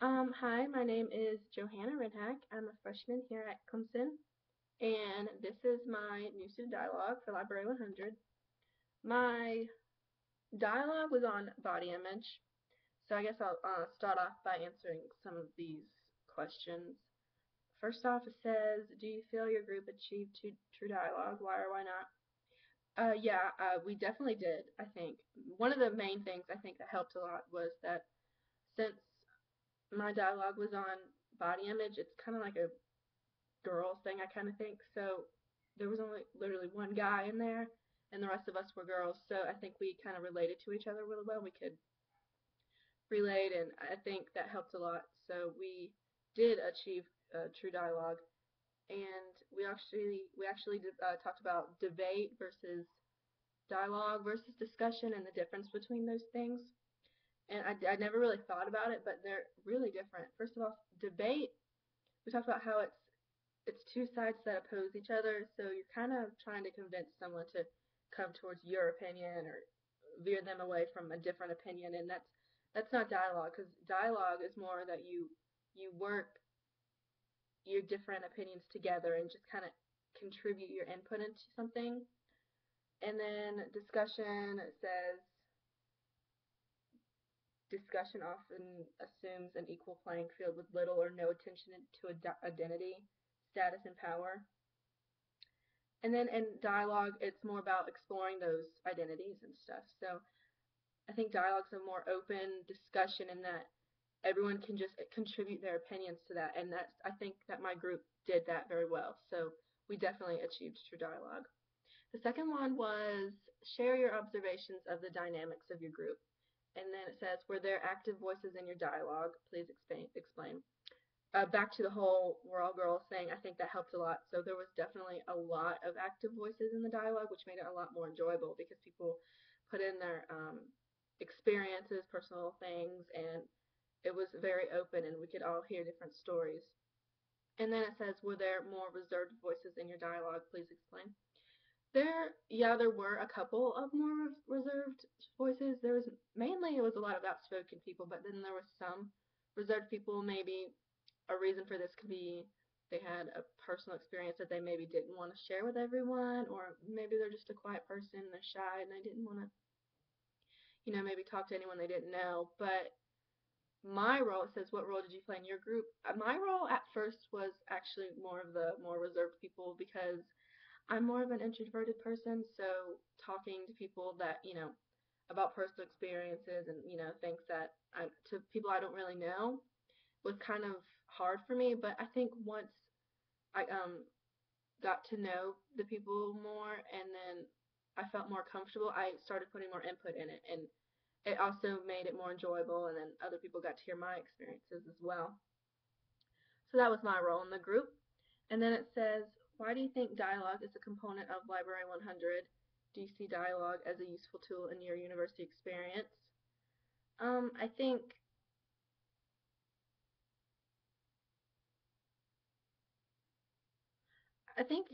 Hi, my name is Johanna Rennhack. I'm a freshman here at Clemson, and this is my new student dialogue for Library 100. My dialogue was on body image, so I guess I'll start off by answering some of these questions. First off, it says, do you feel your group achieved true dialogue? Why or why not? Yeah, we definitely did, I think. One of the main things I think that helped a lot was that since my dialogue was on body image, it's kind of like a girls thing, I kind of think. So there was only literally one guy in there, and the rest of us were girls. So I think we kind of related to each other really well. We could relate, and I think that helped a lot. So we did achieve true dialogue, and we actually talked about debate versus dialogue versus discussion and the difference between those things. And I never really thought about it, but they're really different. First of all, debate, we talked about how it's two sides that oppose each other, so you're kind of trying to convince someone to come towards your opinion or veer them away from a different opinion, and that's not dialogue, because dialogue is more that you work your different opinions together and just kind of contribute your input into something. And then discussion says discussion often assumes an equal playing field with little or no attention to identity, status, and power. And then in dialogue, it's more about exploring those identities and stuff. So I think dialogue's a more open discussion in that everyone can just contribute their opinions to that. And that's, I think that my group did that very well. So we definitely achieved true dialogue. The second one was share your observations of the dynamics of your group. And then it says, were there active voices in your dialogue? Please explain. Back to the whole we're all girls thing, I think that helped a lot. So there was definitely a lot of active voices in the dialogue, which made it a lot more enjoyable because people put in their experiences, personal things, and it was very open and we could all hear different stories. And then it says, were there more reserved voices in your dialogue? Please explain. There were a couple of more reserved voices. There was mainly it was a lot of outspoken people, but then there was some reserved people. Maybe a reason for this could be they had a personal experience that they maybe didn't want to share with everyone, or maybe they're just a quiet person, they're shy, and they didn't want to, maybe talk to anyone they didn't know. But my role, it says, what role did you play in your group? My role at first was actually more of the more reserved people because I'm more of an introverted person, so talking to people that, about personal experiences and, things that to people I don't really know was kind of hard for me, but I think once I got to know the people more and then I felt more comfortable, I started putting more input in it, and it also made it more enjoyable, and then other people got to hear my experiences as well. So that was my role in the group. And then it says, why do you think dialogue is a component of Library 100? Do you see dialogue as a useful tool in your university experience? Um, I think I think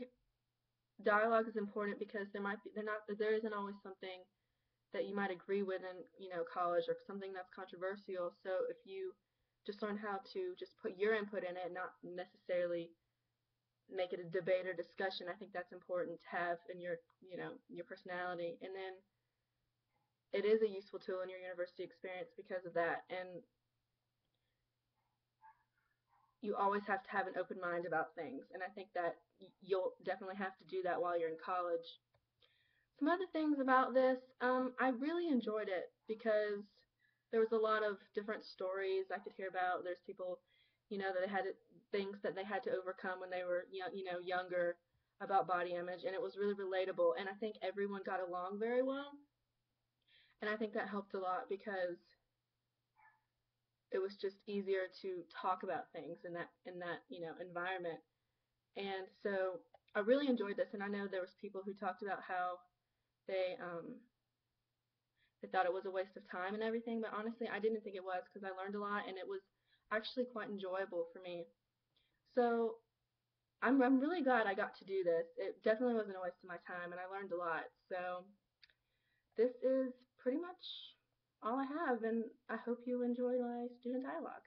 dialogue is important because there isn't always something that you might agree with in college or something that's controversial. So if you just learn how to just put your input in it, not necessarily make it a debate or discussion, I think that's important to have in your personality. And then it is a useful tool in your university experience because of that. And you always have to have an open mind about things. And I think that you'll definitely have to do that while you're in college. Some other things about this, I really enjoyed it because there was a lot of different stories I could hear about. There's people, that they had things that they had to overcome when they were, younger about body image, and it was really relatable. And I think everyone got along very well, and I think that helped a lot because it was just easier to talk about things in that environment. And so I really enjoyed this, and I know there was people who talked about how they um they thought it was a waste of time and everything, but honestly, I didn't think it was because I learned a lot and it was actually quite enjoyable for me. So I'm really glad I got to do this. It definitely wasn't a waste of my time, and I learned a lot. So this is pretty much all I have, and I hope you enjoy my student dialogue.